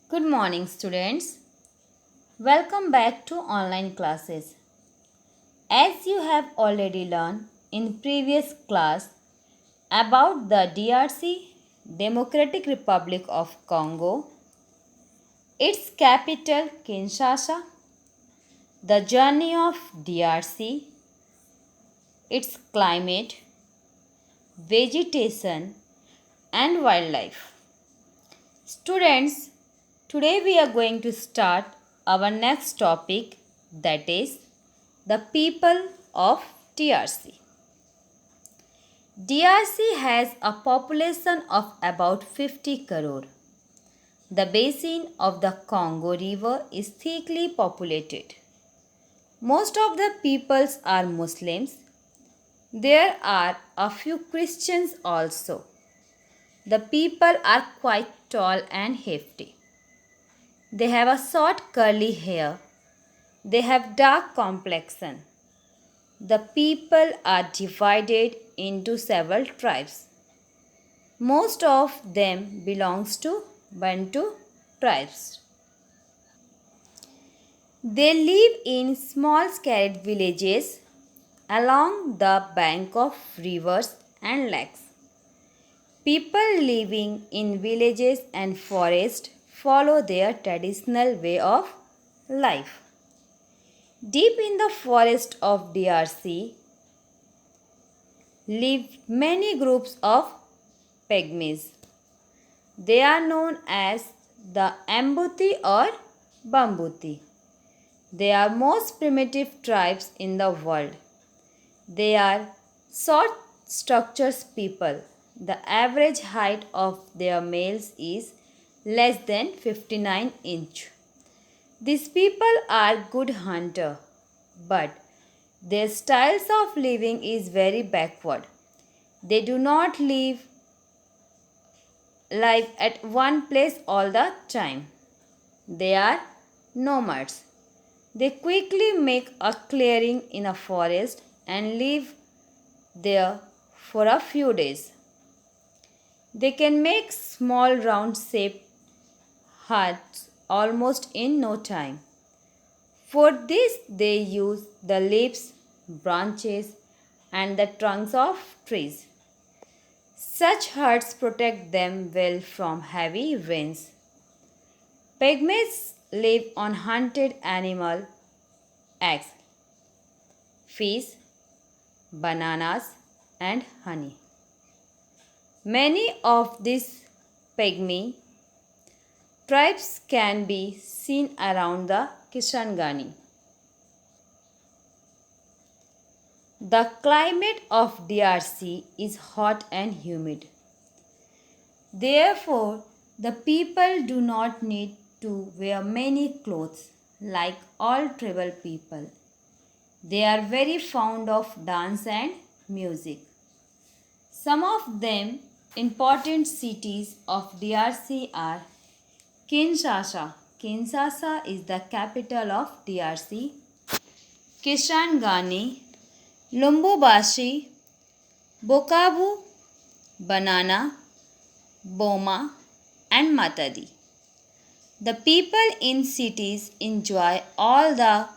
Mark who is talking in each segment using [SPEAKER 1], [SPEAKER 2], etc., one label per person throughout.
[SPEAKER 1] Good morning, students. Welcome back to online classes. As you have already learned in previous class about the DRC, Democratic Republic of Congo, its capital Kinshasa, the journey of DRC, its climate, vegetation and wildlife. Students, today we are going to start our next topic, that is the people of DRC. DRC has a population of about 50 crore. The basin of the Congo River is thickly populated. Most of the peoples are Muslims. There are a few Christians also. The people are quite tall and hefty. They have a short curly hair. They have dark complexion. The people are divided into several tribes. Most of them belongs to Bantu tribes. They live in small scattered villages along the bank of rivers and lakes. People living in villages and forests follow their traditional way of life. Deep in the forest of DRC live many groups of pygmies. They are known as the Ambuti or Bambuti. They are most primitive tribes in the world. They are short structures people. The average height of their males is less than 59 inch. These people are good hunter, but their styles of living is very backward. They do not live at one place all the time. They are nomads. They quickly make a clearing in a forest and live there for a few days. They can make small round shaped huts almost in no time. For this, they use the leaves, branches, and the trunks of trees. Such huts protect them well from heavy rains. Pygmies live on hunted animal, eggs, fish, bananas, and honey. Many of these pygmy tribes can be seen around the Kisangani. The climate of DRC is hot and humid. Therefore, the people do not need to wear many clothes like all tribal people. They are very fond of dance and music. Some of them important cities of DRC are Kinshasa. Kinshasa is the capital of DRC. Kisangani, Lubumbashi, Bukavu, Banana, Boma, and Matadi. The people in cities enjoy all the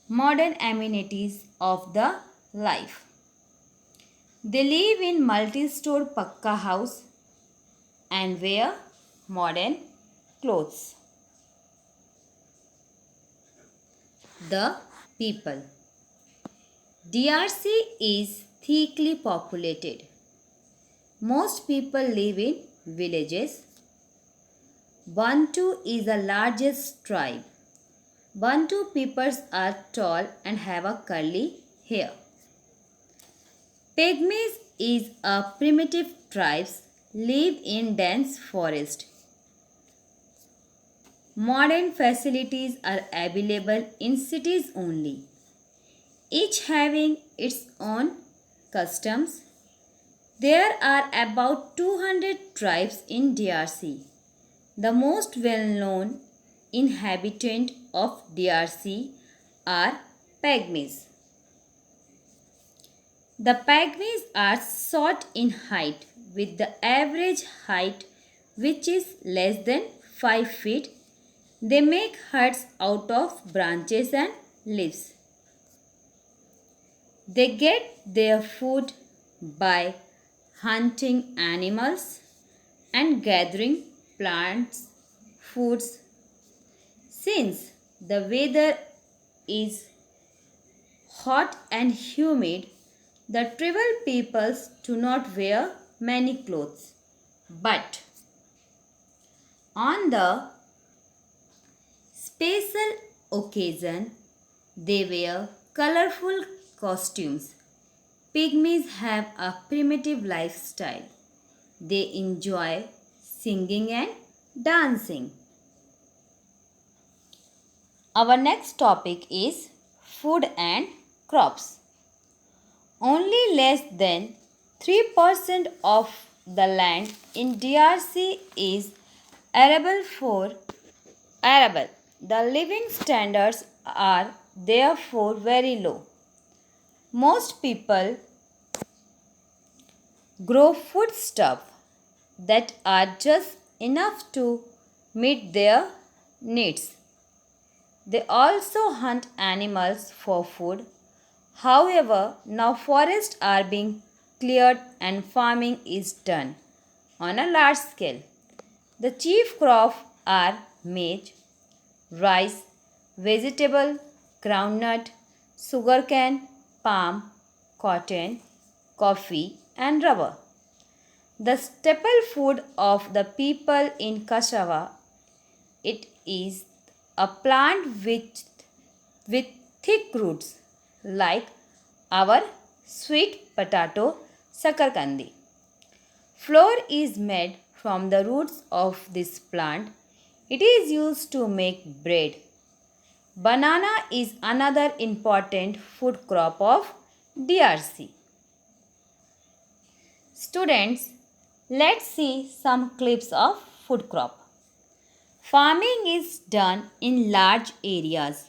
[SPEAKER 1] modern amenities of the life. They live in multi-store pakka house and wear modern clothes. The people. DRC is thickly populated. Most people live in villages. Bantu is the largest tribe. Bantu peoples are tall and have a curly hair. Pygmies is a primitive tribes live in dense forest. Modern facilities are available in cities only, each having its own customs. There are about 200 tribes in DRC. The most well-known inhabitant of DRC are Pygmies. The pygmies are short in height with the average height which is less than 5 feet. They make huts out of branches and leaves. They get their food by hunting animals and gathering plants, foods. Since the weather is hot and humid, the tribal peoples do not wear many clothes. But on the special occasion, they wear colorful costumes. Pygmies have a primitive lifestyle. They enjoy singing and dancing. Our next topic is food and crops. Only less than 3% of the land in DRC is arable. The living standards are therefore very low. Most people grow foodstuffs that are just enough to meet their needs. They also hunt animals for food. However, now forests are being cleared and farming is done on a large scale. The chief crops are maize, rice, vegetable, groundnut, sugarcane, palm, cotton, coffee, and rubber. The staple food of the people in cassava, it is a plant with thick roots like our sweet potato sakarkandi. Flour is made from the roots of this plant. It is used to make bread. Banana is another important food crop of DRC. Students, let's see some clips of food crop. Farming is done in large areas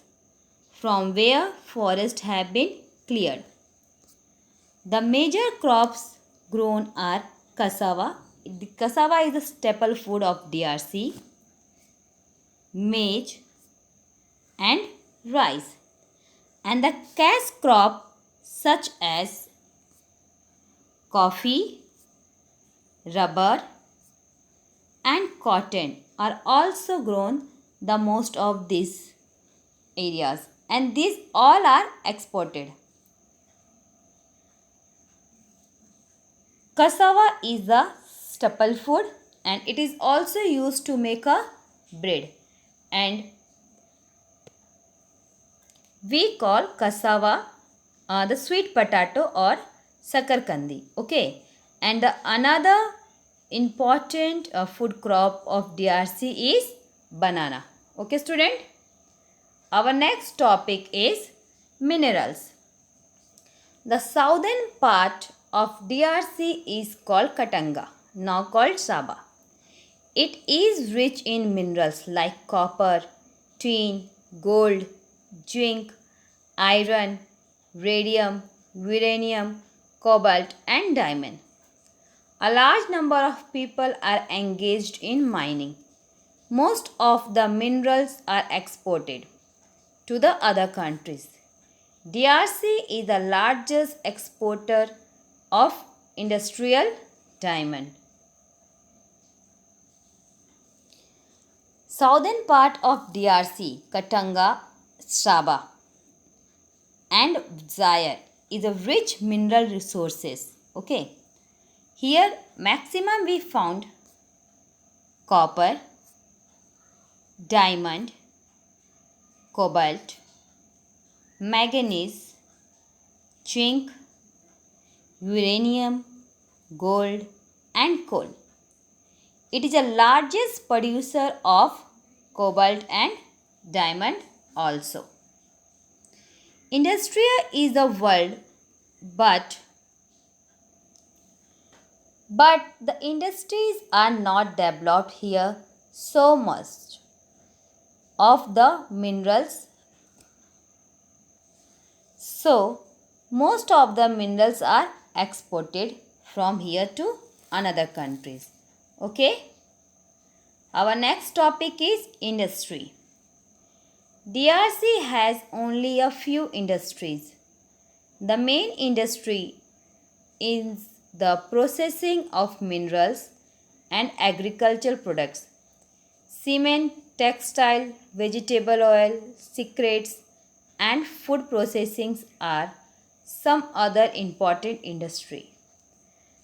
[SPEAKER 1] from where forests have been cleared. The major crops grown are cassava. The cassava is the staple food of DRC, maize and rice. And the cash crop such as coffee, rubber and cotton are also grown the most of these areas, and these all are exported. Cassava is the staple food and it is also used to make a bread, and we call cassava the sweet potato or sakarkandi. Okay, and the another important food crop of DRC is banana. Okay, student. Our next topic is minerals. The southern part of DRC is called Katanga, now called Saba. It is rich in minerals like copper, tin, gold, zinc, iron, radium, uranium, cobalt, and diamond. A large number of people are engaged in mining. Most of the minerals are exported to the other countries. DRC is the largest exporter of industrial diamond. Southern part of DRC, Katanga, Saba and Zaire is a rich mineral resources. Okay. Here maximum we found copper, diamond, cobalt, manganese, zinc, uranium, gold and coal. It is the largest producer of cobalt and diamond also. Industry is the world, but the industries are not developed here so much of the minerals. So, most of the minerals are exported from here to another countries. Okay. Our next topic is industry. DRC has only a few industries. The main industry is the processing of minerals and agricultural products. Cement, textile, vegetable oil, cigarettes, and food processing are some other important industry.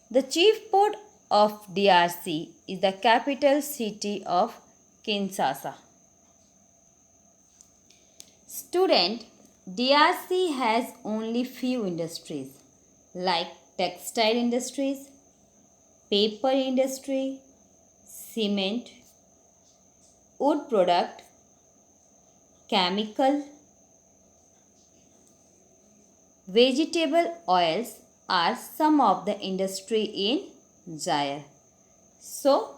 [SPEAKER 1] The chief port of DRC is the capital city of Kinshasa. Student, DRC has only few industries like textile industries, paper industry, cement, wood product, chemical, vegetable oils are some of the industry in Zaire. So,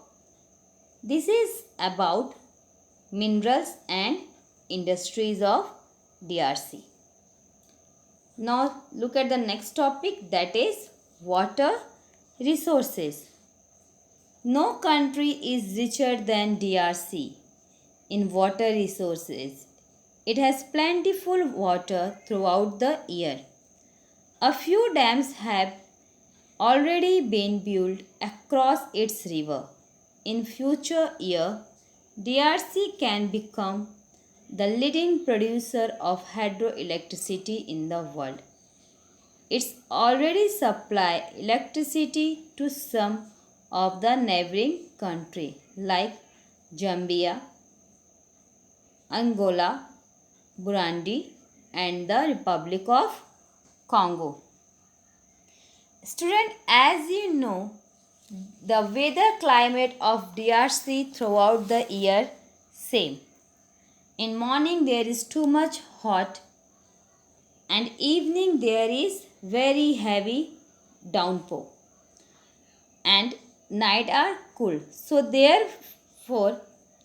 [SPEAKER 1] this is about minerals and industries of DRC. Now, look at the next topic, that is water resources. No country is richer than DRC in water resources. It has plentiful water throughout the year. A few dams have already been built across its river. In future year, DRC can become the leading producer of hydroelectricity in the world. It's already supply electricity to some of the neighboring countries like Zambia, Angola, Burundi, and the Republic of Congo. Student, as you know, the weather climate of DRC throughout the year same. In morning there is too much hot and evening there is very heavy downpour and night are cool. So therefore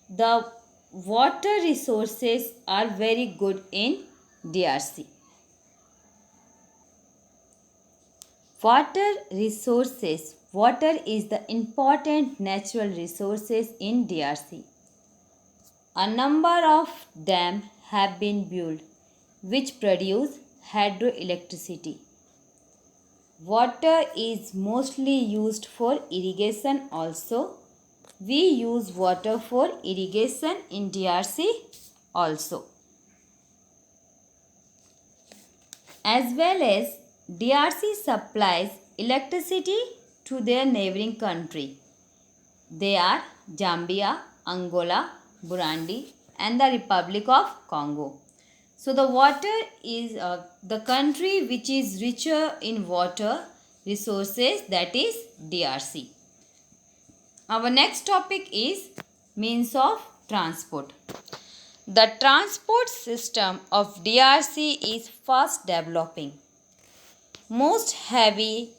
[SPEAKER 1] the water resources are very good in DRC. Water resources. Water is the important natural resources in DRC. A number of dams have been built which produce hydroelectricity. Water is mostly used for irrigation also. We use water for irrigation in DRC also. As well as DRC supplies electricity to their neighboring country. They are Zambia, Angola, Burundi, and the Republic of Congo. So the water is the country which is richer in water resources, that is DRC. Our next topic is means of transport. The transport system of DRC is fast developing. Most heavy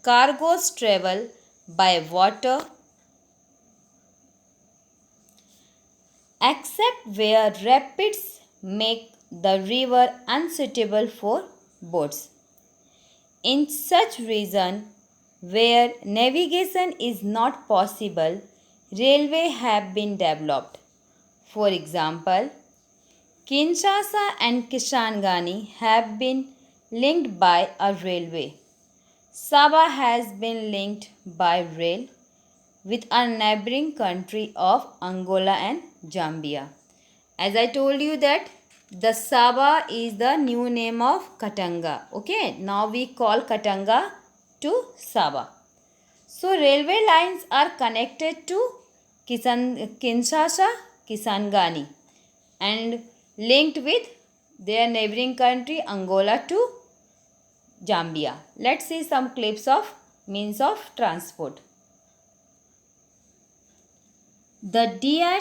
[SPEAKER 1] cargoes travel by water except where rapids make the river unsuitable for boats. In such region where navigation is not possible, railway have been developed. For example, Kinshasa and Kisangani have been linked by a railway. Sabah has been linked by rail with a neighboring country of Angola and Zambia. As I told you that the Sabah is the new name of Katanga. Okay, now we call Katanga to Sabah. So railway lines are connected to Kinshasa, Kisangani and linked with their neighboring country Angola to Zambia. Let's see some clips of means of transport. The DR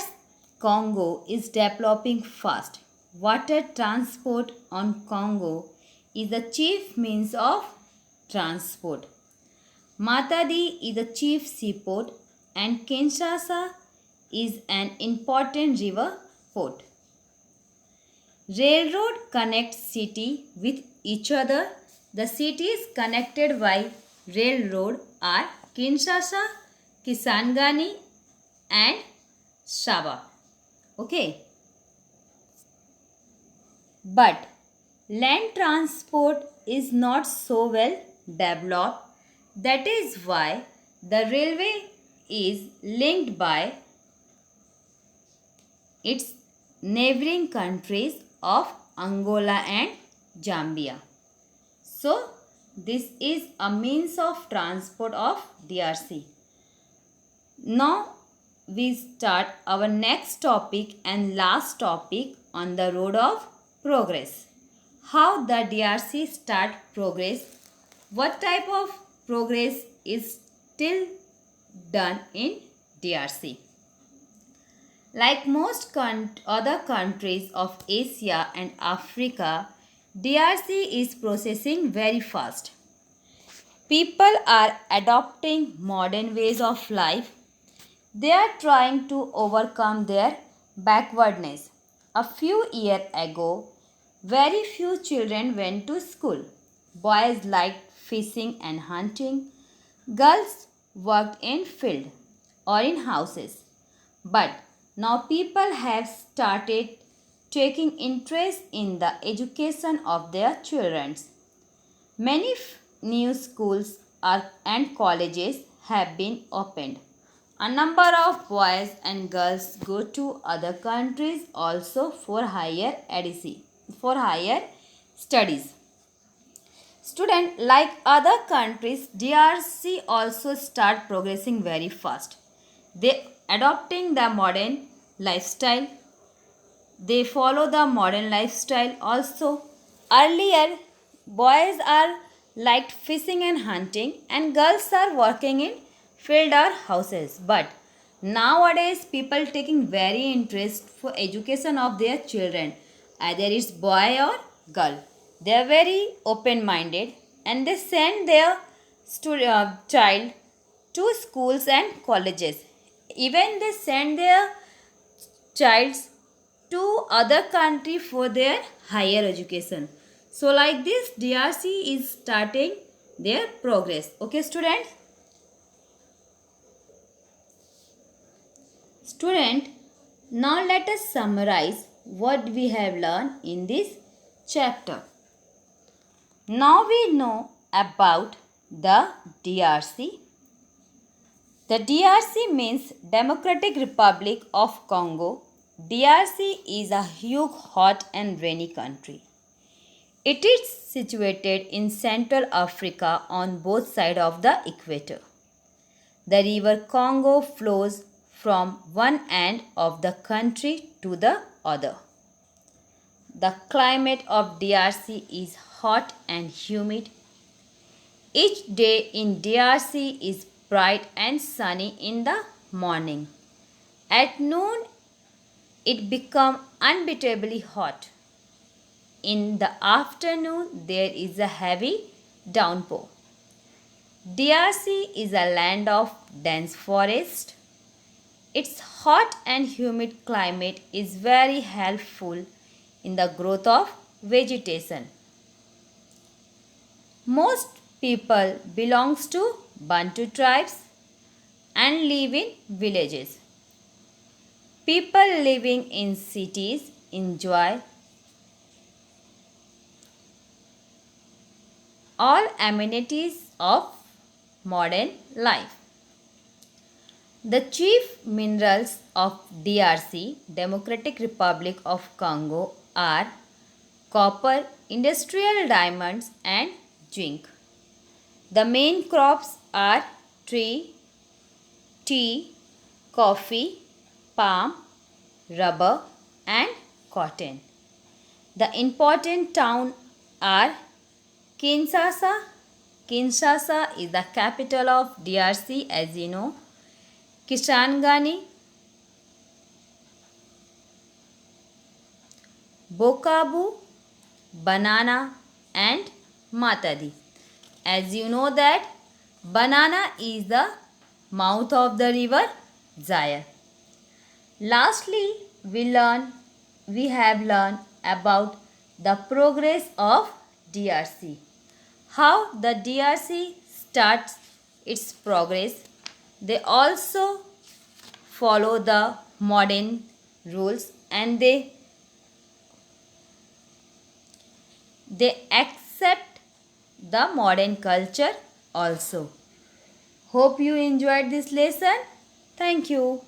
[SPEAKER 1] Congo is developing fast. Water transport on Congo is the chief means of transport. Matadi is the chief seaport and Kinshasa is an important river port. Railroad connects city with each other. The cities connected by railroad are Kinshasa, Kisangani and Shaba. Okay. But land transport is not so well developed. That is why the railway is linked by its neighboring countries of Angola and Zambia. So, this is a means of transport of DRC. Now, we start our next topic and last topic on the road of progress. How the DRC start progress? What type of progress is still done in DRC? Like most other countries of Asia and Africa, DRC is processing very fast. People are adopting modern ways of life. They are trying to overcome their backwardness. A few years ago, very few children went to school. Boys liked fishing and hunting. Girls worked in field or in houses. But now people have started taking interest in the education of their children. Many new schools and colleges have been opened. A number of boys and girls go to other countries also for higher studies. Students, like other countries, DRC also start progressing very fast. They adopting the modern lifestyle. They follow the modern lifestyle also. Earlier, boys are liked fishing and hunting and girls are working in field or houses. But nowadays, people taking very interest for education of their children. Either it's boy or girl. They are very open-minded and they send their child to schools and colleges. Even they send their childs to other country for their higher education. So like this, DRC is starting their progress. Okay, students? Student, now let us summarize what we have learned in this chapter. Now we know about the DRC. The DRC means Democratic Republic of Congo. DRC is a huge, hot and rainy country. It is situated in Central Africa on both sides of the equator. The river Congo flows from one end of the country to the other. The climate of DRC is hot and humid. Each day in DRC is bright and sunny in the morning. At noon, it becomes unbearably hot. In the afternoon, there is a heavy downpour. DRC is a land of dense forest. Its hot and humid climate is very helpful in the growth of vegetation. Most people belongs to Bantu tribes and live in villages. People living in cities enjoy all amenities of modern life. The chief minerals of DRC, Democratic Republic of Congo, are copper, industrial diamonds and zinc. The main crops are tea, coffee, palm, rubber and cotton. The important towns are Kinshasa. Kinshasa is the capital of DRC, as you know. Kisangani, Bukavu, Banana and Matadi. As you know that Banana is the mouth of the river Zaire. Lastly, we have learned about the progress of DRC. How the DRC starts its progress. They also follow the modern rules and they accept the modern culture also. Hope you enjoyed this lesson. Thank you.